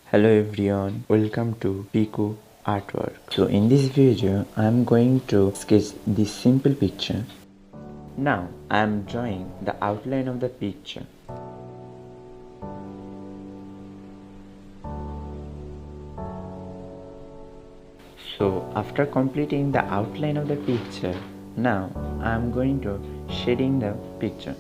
Hello everyone, welcome to Pico Artwork. So in this video I am going to sketch this simple picture. Now I am drawing the outline of the picture. So after completing the outline of the picture, now I am going to shading the picture.